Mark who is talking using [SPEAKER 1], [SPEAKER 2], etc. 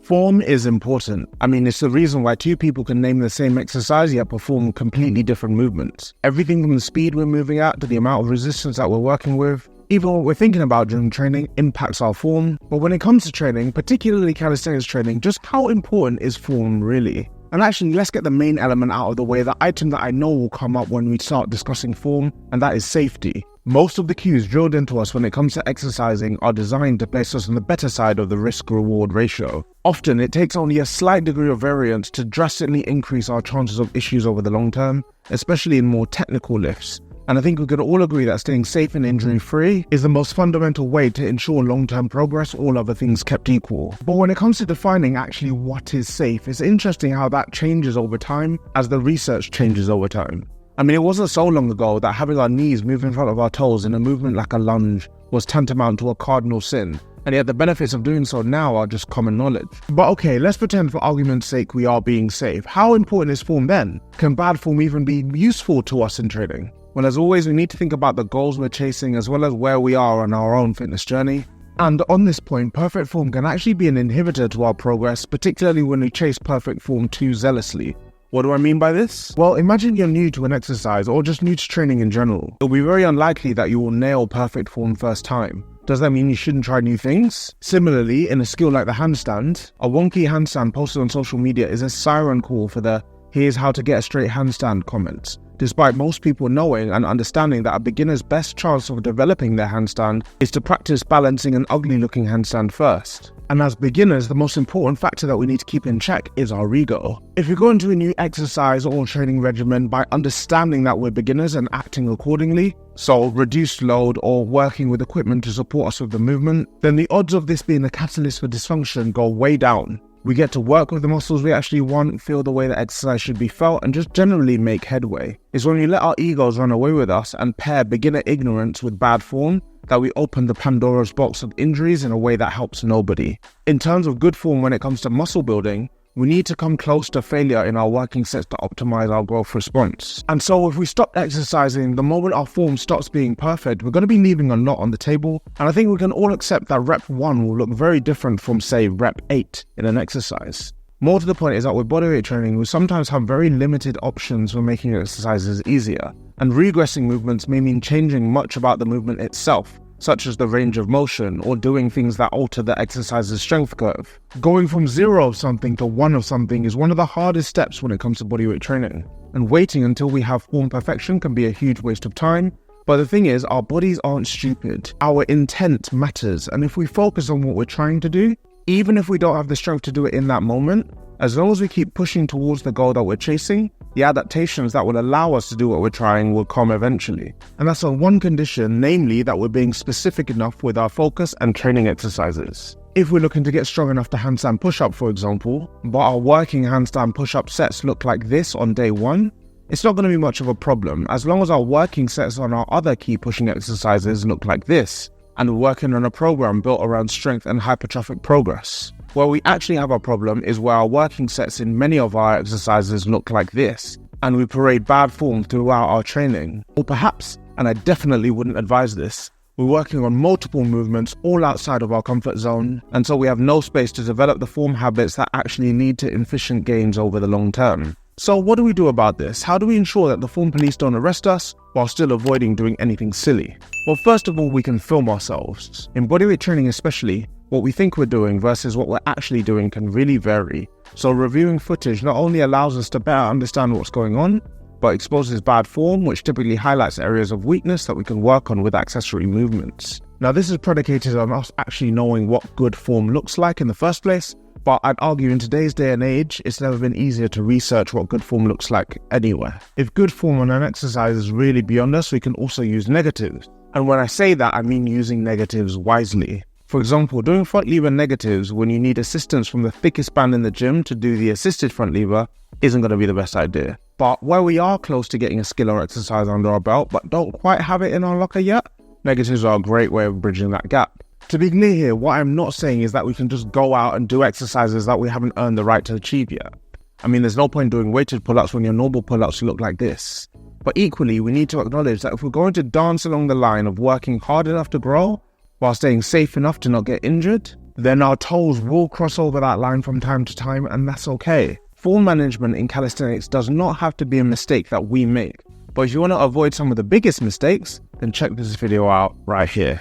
[SPEAKER 1] Form is important. I mean, it's the reason why two people can name the same exercise yet perform completely different movements. Everything from the speed we're moving at to the amount of resistance that we're working with, even what we're thinking about during training impacts our form. But when it comes to training, particularly calisthenics training, just how important is form really? And actually, let's get the main element out of the way, the item that I know will come up when we start discussing form, and that is safety. Most of the cues drilled into us when it comes to exercising are designed to place us on the better side of the risk-reward ratio. Often, it takes only a slight degree of variance to drastically increase our chances of issues over the long term, especially in more technical lifts. And I think we can all agree that staying safe and injury-free is the most fundamental way to ensure long-term progress, all other things kept equal. But when it comes to defining actually what is safe, it's interesting how that changes over time as the research changes over time. I mean, it wasn't so long ago that having our knees move in front of our toes in a movement like a lunge was tantamount to a cardinal sin, and yet the benefits of doing so now are just common knowledge. But okay, let's pretend for argument's sake we are being safe. How important is form then? Can bad form even be useful to us in training? Well, as always, we need to think about the goals we're chasing as well as where we are on our own fitness journey. And on this point, perfect form can actually be an inhibitor to our progress, particularly when we chase perfect form too zealously. What do I mean by this? Well, imagine you're new to an exercise or just new to training in general. It'll be very unlikely that you will nail perfect form first time. Does that mean you shouldn't try new things? Similarly, in a skill like the handstand, a wonky handstand posted on social media is a siren call for the "here's how to get a straight handstand" comments, despite most people knowing and understanding that a beginner's best chance of developing their handstand is to practice balancing an ugly-looking handstand first. And as beginners, the most important factor that we need to keep in check is our ego. If we go into a new exercise or training regimen by understanding that we're beginners and acting accordingly, so reduced load or working with equipment to support us with the movement, then the odds of this being a catalyst for dysfunction go way down. We get to work with the muscles we actually want, feel the way that exercise should be felt, and just generally make headway. It's when we let our egos run away with us and pair beginner ignorance with bad form that we open the Pandora's box of injuries in a way that helps nobody. In terms of good form when it comes to muscle building, we need to come close to failure in our working sets to optimize our growth response. And so if we stop exercising, the moment our form stops being perfect, we're going to be leaving a lot on the table. And I think we can all accept that rep 1 will look very different from, say, rep 8 in an exercise. More to the point is that with bodyweight training, we sometimes have very limited options for making exercises easier. And regressing movements may mean changing much about the movement itself, such as the range of motion or doing things that alter the exercise's strength curve. Going from 0 of something to 1 of something is one of the hardest steps when it comes to bodyweight training. And waiting until we have form perfection can be a huge waste of time. But the thing is, our bodies aren't stupid. Our intent matters. And if we focus on what we're trying to do, even if we don't have the strength to do it in that moment, as long as we keep pushing towards the goal that we're chasing, the adaptations that will allow us to do what we're trying will come eventually. And that's on one condition, namely that we're being specific enough with our focus and training exercises. If we're looking to get strong enough to handstand push-up, for example, but our working handstand push-up sets look like this on day 1, it's not going to be much of a problem, as long as our working sets on our other key pushing exercises look like this, and we're working on a program built around strength and hypertrophic progress. Where we actually have a problem is where our working sets in many of our exercises look like this, and we parade bad form throughout our training. Or perhaps, and I definitely wouldn't advise this, we're working on multiple movements all outside of our comfort zone, and so we have no space to develop the form habits that actually lead to efficient gains over the long term. So what do we do about this? How do we ensure that the form police don't arrest us while still avoiding doing anything silly? Well, first of all, we can film ourselves. In bodyweight training especially, what we think we're doing versus what we're actually doing can really vary. So reviewing footage not only allows us to better understand what's going on, but exposes bad form, which typically highlights areas of weakness that we can work on with accessory movements. Now, this is predicated on us actually knowing what good form looks like in the first place, but I'd argue in today's day and age, it's never been easier to research what good form looks like anywhere. If good form on an exercise is really beyond us, we can also use negatives. And when I say that, I mean using negatives wisely. For example, doing front lever negatives when you need assistance from the thickest band in the gym to do the assisted front lever isn't going to be the best idea. But where we are close to getting a skill or exercise under our belt but don't quite have it in our locker yet, negatives are a great way of bridging that gap. To be clear here, what I'm not saying is that we can just go out and do exercises that we haven't earned the right to achieve yet. I mean, there's no point doing weighted pull-ups when your normal pull-ups look like this. But equally, we need to acknowledge that if we're going to dance along the line of working hard enough to grow, while staying safe enough to not get injured, then our toes will cross over that line from time to time, and that's okay. Form management in calisthenics does not have to be a mistake that we make. But if you want to avoid some of the biggest mistakes, then check this video out right here.